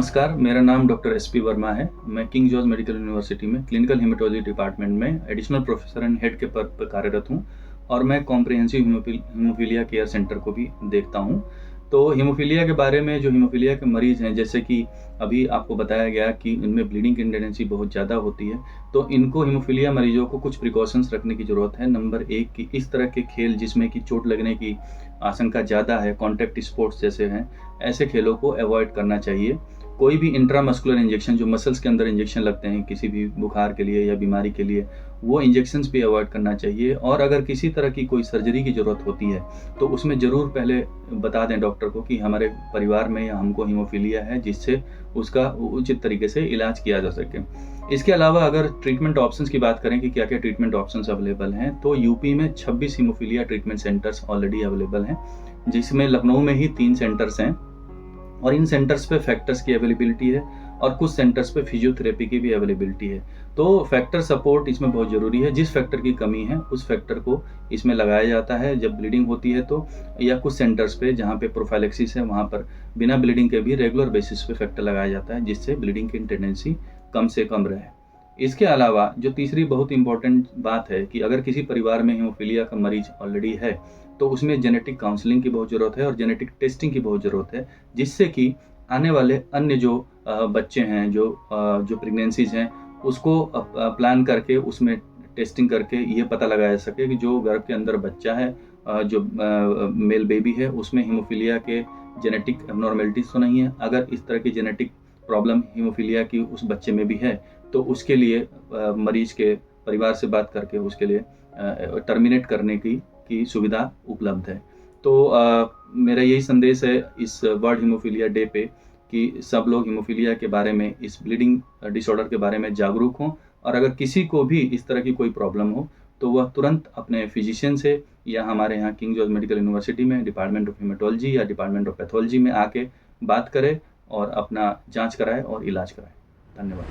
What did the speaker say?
नमस्कार, मेरा नाम डॉक्टर एसपी वर्मा है। मैं किंग जॉर्ज मेडिकल यूनिवर्सिटी में क्लिनिकल हेमेटोलॉजी डिपार्टमेंट में एडिशनल प्रोफेसर एंड हेड के पद पर कार्यरत हूँ और मैं कॉम्प्रिहेंसिव हीमोफीलिया केयर सेंटर को भी देखता हूँ। तो हीमोफीलिया के बारे में जो हीमोफीलिया के मरीज़ हैं, जैसे कि अभी आपको बताया गया कि इनमें ब्लीडिंग की टेंडेंसी बहुत ज़्यादा होती है, तो इनको हीमोफीलिया मरीज़ों को कुछ प्रिकॉशंस रखने की ज़रूरत है। नंबर 1 कि इस तरह के खेल जिसमें कि चोट लगने की आशंका ज़्यादा है, कॉन्टैक्ट स्पोर्ट्स जैसे हैं, ऐसे खेलों को अवॉइड करना चाहिए। कोई भी इंट्रामस्कुलर इंजेक्शन जो मसल्स के अंदर इंजेक्शन लगते हैं किसी भी बुखार के लिए या बीमारी के लिए, वो इंजेक्शंस भी अवॉइड करना चाहिए। और अगर किसी तरह की कोई सर्जरी की ज़रूरत होती है तो उसमें ज़रूर पहले बता दें डॉक्टर को कि हमारे परिवार में या हमको हीमोफीलिया है, जिससे उसका उचित तरीके से इलाज किया जा सके। इसके अलावा अगर ट्रीटमेंट ऑप्शंस की बात करें कि क्या-क्या ट्रीटमेंट ऑप्शंस अवेलेबल हैं, तो यूपी में 26 haemophilia treatment centres already available हैं, जिसमें लखनऊ में ही 3 सेंटर्स हैं और इन सेंटर्स पे फैक्टर्स की अवेलेबिलिटी है और कुछ सेंटर्स पे फिजियोथेरेपी की भी अवेलेबिलिटी है। तो फैक्टर सपोर्ट इसमें बहुत ज़रूरी है। जिस फैक्टर की कमी है उस फैक्टर को इसमें लगाया जाता है जब ब्लीडिंग होती है तो, या कुछ सेंटर्स पे जहाँ पे प्रोफाइलैक्सिस है वहाँ पर बिना ब्लीडिंग के भी रेगुलर बेसिस पे फैक्टर लगाया जाता है, जिससे ब्लीडिंग की टेंडेंसी कम से कम रहे। इसके अलावा जो तीसरी बहुत इंपॉर्टेंट बात है कि अगर किसी परिवार में हीमोफीलिया का मरीज ऑलरेडी है तो उसमें जेनेटिक काउंसलिंग की बहुत ज़रूरत है और जेनेटिक टेस्टिंग की बहुत ज़रूरत है, जिससे कि आने वाले अन्य जो बच्चे हैं, जो प्रेगनेंसीज हैं, उसको प्लान करके उसमें टेस्टिंग करके ये पता लगाया जा सके कि जो गर्भ के अंदर बच्चा है, जो मेल बेबी है, उसमें हीमोफीलिया के जेनेटिक एब्नॉर्मेलिटीज़ तो नहीं है। अगर इस तरह की जेनेटिक प्रॉब्लम हीमोफीलिया की उस बच्चे में भी है तो उसके लिए मरीज के परिवार से बात करके उसके लिए टर्मिनेट करने की सुविधा उपलब्ध है। तो मेरा यही संदेश है इस वर्ल्ड हीमोफीलिया डे पे कि सब लोग हीमोफीलिया के बारे में, इस ब्लीडिंग डिसऑर्डर के बारे में जागरूक हों और अगर किसी को भी इस तरह की कोई प्रॉब्लम हो तो वह तुरंत अपने फिजिशियन से या हमारे यहाँ किंग जॉर्ज मेडिकल यूनिवर्सिटी में डिपार्टमेंट ऑफ हेमेटोलॉजी या डिपार्टमेंट ऑफ पैथोलॉजी में आके बात करे और अपना जांच कराए और इलाज कराए। धन्यवाद।